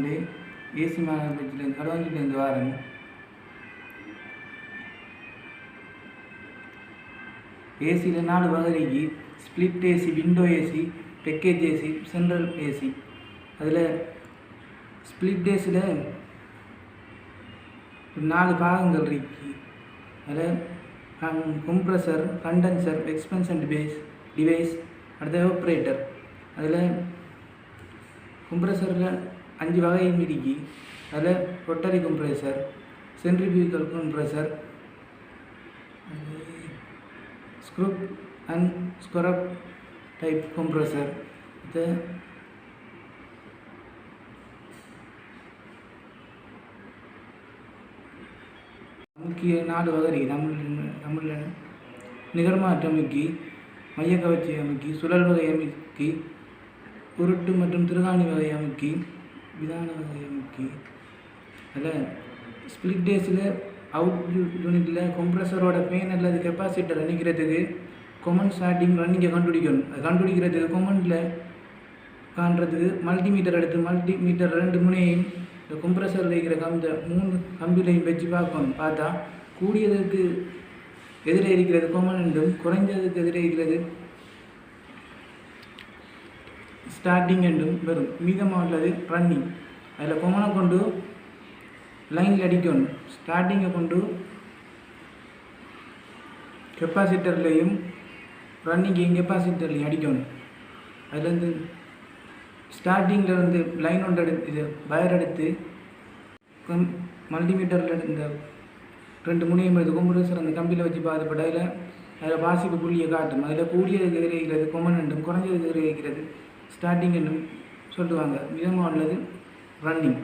வந்து ஏசி மாநகராட்சியிலேருந்து களுவாஞ்சிலேருந்து வரேன். ஏசியில் 4 வகைக்கு split AC, window AC, package AC, central AC. அதில் ஸ்பிளிட் ஏசியில் 4 பாகங்கள் இருக்கு. அதில் கம்ப்ரஸர், கண்டென்சர், எக்ஸ்பென்ஷன் டிவைஸ், அடுத்த ஆப்ரேட்டர். அதில் கம்ப்ரஸரில் 5 வகையும் இருக்கு. அதில் rotary compressor, centrifugal compressor, screw and scroll type compressor. இது முக்கிய 4 வகை தமிழில் நிகர்மாற்ற அமுக்கி, மையக்கவர்ச்சி அமுக்கி, சுழல் வகை அமுக்கி, உருட்டு மற்றும் திருகாணி வகை அமுக்கி, விதான வகை அமுக்கி. அதில் ஸ்பிளிட் டேஸில் அவுட் யூனிட்டில் கம்ப்ரஸரோட ஃபேன் அல்லது கெப்பாசிட்டர் நிற்கிறதுக்கு கொமன் ஸ்டார்டிங் ரன்னிங்கை கண்டுபிடிக்கணும். அது கண்டுபிடிக்கிறதுக்கு கொமனில் காண்றதுக்கு மல்டிமீட்டர் எடுத்து மல்டிமீட்டர் 2 முனையையும் இந்த கம்ப்ரஸரில் இருக்கிற 3 கம்பிலையும் வச்சு பார்க்கணும். பார்த்தா கூடியதுக்கு எதிரே இருக்கிறது கொமன் என்றும் குறைஞ்சதுக்கு எதிரே இருக்கிறது ஸ்டார்டிங் என்றும் வரும். மீதமாக உள்ளது ரன்னிங். அதில் கொமனை கொண்டு லைனில் அடிக்கணும். ஸ்டார்டிங்கை கொண்டு கெப்பாசிட்டர்லேயும் ரன்னிங்கையும் கெப்பாசிட்டர்லையும் அடிக்கணும். அதுலேருந்து ஸ்டார்டிங்கில் வந்து லைன் ஒன்று இது வயர் எடுத்து மல்டிமீட்டரில் இந்த 2 முனையும் எடுத்து கம்ப்ரஸர் அந்த கம்பியில் வச்சு பார்த்துப்பட்ட அதில் வாசிப்பு புள்ளியை காட்டும். அதில் கூடியதுக்கு எதிரே இருக்கிறது கொமன் என்றும் குறைஞ்சதுக்கு எதிரே இருக்கிறது ஸ்டார்டிங் என்றும் சொல்லுவாங்க. மிதமாக உள்ளது ரன்னிங்.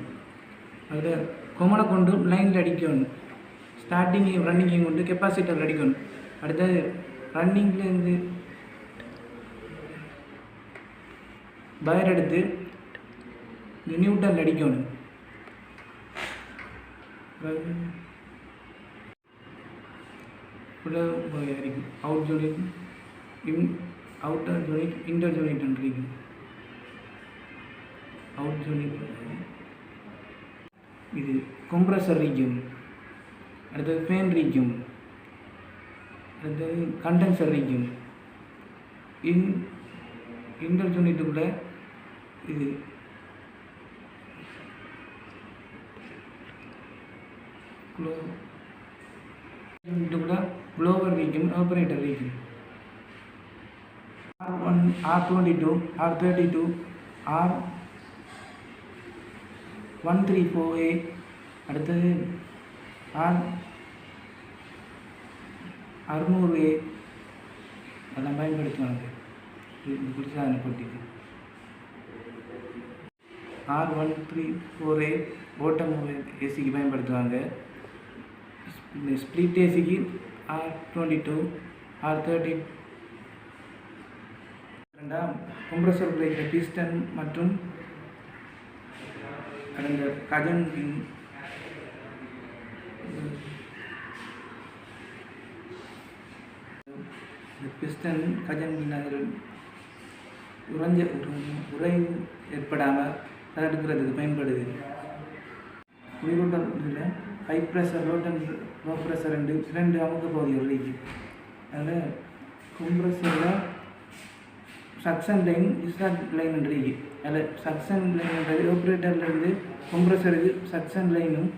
அதில் கொமனை கொண்டு லைனில் அடிக்கணும். ஸ்டார்டிங்கையும் ரன்னிங்கையும் கொண்டு கெப்பாசிட்டர் அடிக்கணும். அடுத்தது ரன்னிங்லேருந்து வயர் எடுத்து இந்த நியூட்டனில் அடிக்கணும். இருக்கும் out unit, outer unit, inter unit இருக்கு. அவுட் யூனிட் இது கம்ப்ரஸர் ரீஜன், அடுத்தது ஃபேன் ரீஜன், அடுத்தது கண்டென்சர் ரீஜன். இன்டர் யூனிட்டுக்குள்ள இது யூனிட்டுக்குள்ள blower region, evaporator region. R1, R22, R32, R134A, அடுத்தது R600A அதெல்லாம் பயன்படுத்துவாங்க. இது குளிர்சாதன போட்டிக்கு. R134A ஓட்டமொபைல் ஏசிக்கு பயன்படுத்துவாங்க. ஸ்பிளிட் ஏசிக்கு R22, R30. கம்ப்ரஸர் இருக்கிற பிஸ்டன் மற்றும் அந்த கஜன் பின், பிஸ்டன் கஜன் பின் அதில் உரை ஏற்படாமல் தடுக்கிறதுக்கு பயன்படுது. குளிரூட்டத்தில் ஹை ப்ரெஷர், லோ ப்ரெஷர் 2 அமுக்க பகுதிகள் இருக்கு. அதில் கம்ப்ரஸரில் சக்ஷன் லைன், டிஸ்சார்ஜ் லைன் இருக்கு. அதில் சக்ஷன் லைன்ன்றது ஆப்ரேட்டர்லேருந்து கம்ப்ரஸருக்கு சக்ஷன் லைனும்,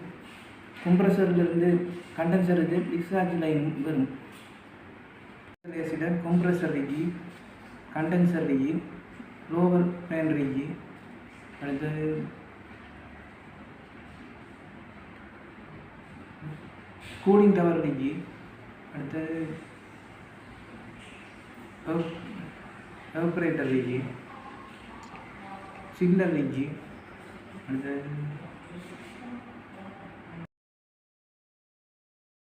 கம்ப்ரஸர்லேருந்து கண்டென்சருக்கு டிஸ்சார்ஜ் லைனும் வரும். ஏசியில் கம்ப்ரஸர் இருக்கு, கண்டென்சர் இருக்கு, லோவர் ஃபேன் இருக்கு, அடுத்தது கூலிங் டவர் இருக்கு, அடுத்தது ஆப்ரேட்டர் இருக்கு, சிக்னல் இருக்கு, அடுத்தது